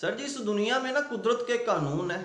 Sir जी, इस दुनिया में ना कुदरत के कानून है।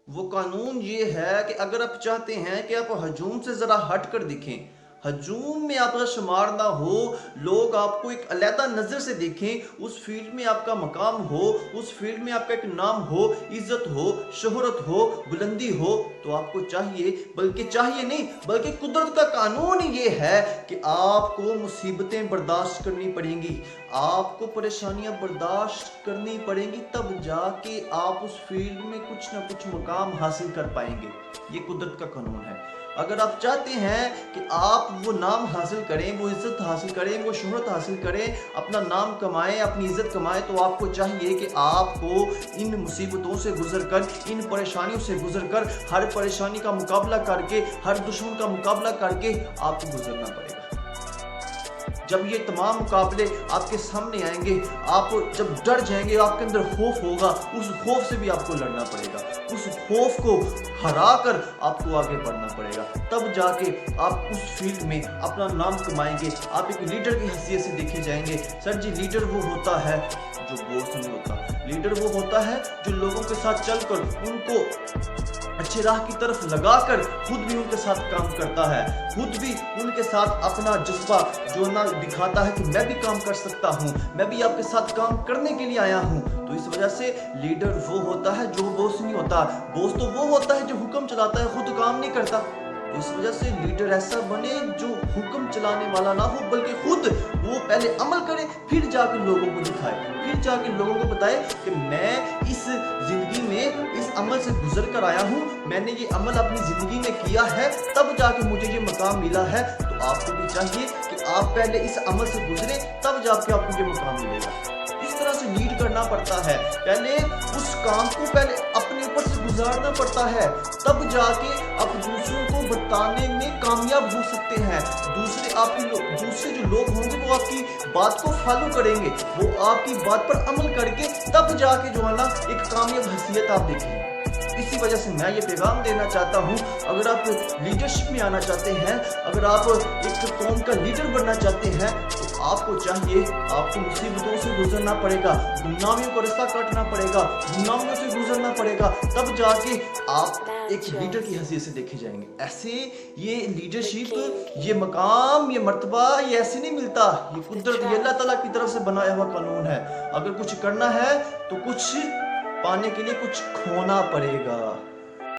वो कानून ये है कि अगर आप चाहते हैं कि आप हजूम से ज़रा हट कर दिखें, हजूम में आपका शुमार ना हो, लोग आपको एक अलहदा नज़र से देखें, उस फील्ड में आपका मकाम हो, उस फील्ड में आपका एक नाम हो, इज़्ज़त हो, शोहरत हो, बुलंदी हो, तो आपको चाहिए, बल्कि चाहिए नहीं बल्कि कुदरत का कानून ये है कि आपको मुसीबतें बर्दाश्त करनी पड़ेंगी, आपको परेशानियां बर्दाश्त करनी पड़ेंगी, तब जाके आप उस फील्ड में कुछ ना कुछ मुकाम हासिल कर पाएंगे। ये कुदरत का कानून है। अगर आप चाहते हैं कि आप वो नाम हासिल करें, वो इज़्ज़त हासिल करें, वो शोहरत हासिल करें, अपना नाम कमाएं, अपनी इज़्ज़त कमाएं, तो आपको चाहिए कि आपको इन मुसीबतों से गुजर कर, इन परेशानियों से गुजर कर, हर परेशानी का मुकाबला करके, हर दुश्मन का मुकाबला करके आपको गुजरना पड़ेगा। जब ये तमाम मुकाबले आपके सामने आएंगे, आप जब डर जाएंगे, आपके अंदर खौफ होगा, उस खौफ से भी आपको लड़ना पड़ेगा, उस खौफ को हरा कर आपको आगे बढ़ना पड़ेगा, तब जाके आप उस फील्ड में अपना नाम कमाएंगे, आप एक लीडर की हैसियत से देखे जाएंगे। सर जी, लीडर वो होता है जो बॉस नहीं होता, लीडर वो होता है जो लोगों के साथ चलकर उनको अच्छे राह की तरफ लगाकर खुद भी उनके साथ काम करता है, खुद भी उनके साथ अपना जज्बा जो ना दिखाता है कि मैं भी काम कर सकता हूँ, मैं भी आपके साथ काम करने के लिए आया हूँ। तो इस वजह से लीडर वो होता है जो बॉस नहीं होता। बॉस तो वो होता है जो हुक्म चलाता है, खुद काम नहीं करता। तो इस वजह से लीडर ऐसा बने जो हुक्म चलाने वाला ना हो, बल्कि खुद वो पहले अमल करे, फिर जाकर लोगों को दिखाए, फिर जाकर लोगों को बताए कि मैं इस जिंदगी में इस अमल से गुजर कर आया हूँ, मैंने ये अमल अपनी जिंदगी में किया है, तब जाके मुझे ये मकाम मिला है। तो आपको भी चाहिए कि आप पहले इस अमल से गुजरे, तब जाके आपको ये मकाम मिलेगा। इस तरह से लीड करना पड़ता है, पहले उस काम को पहले अपने ऊपर से गुजारना पड़ता है, तब जाके आप दूसरों को बताने में कामयाब हो सकते हैं। दूसरे जो लोग होंगे वो आपकी बात को फॉलो करेंगे, वो आपकी बात पर अमल करके तब जाके जो है ना एक कामयाब हैसियत आप देखेंगे। इसी वजह से मैं ये पैगाम देना चाहता हूँ, अगर आप लीडरशिप में आना चाहते हैं, अगर आप एक कौम का लीडर बनना चाहते हैं, तो आपको चाहिए, आपको मुसीबतों से गुजरना पड़ेगा, गुमनामियों का रास्ता काटना पड़ेगा, गुमनामियों से गुजरना पड़ेगा, तब जाके आप एक लीडर की हैसियत से देखे जाएंगे। ऐसे ये लीडरशिप, ये मकाम, ये मर्तबा, ये ऐसे नहीं मिलता, ये कुदरत, ये अल्लाह ताला की तरफ से बनाया हुआ कानून है। अगर कुछ करना है तो कुछ पाने के लिए कुछ खोना पड़ेगा।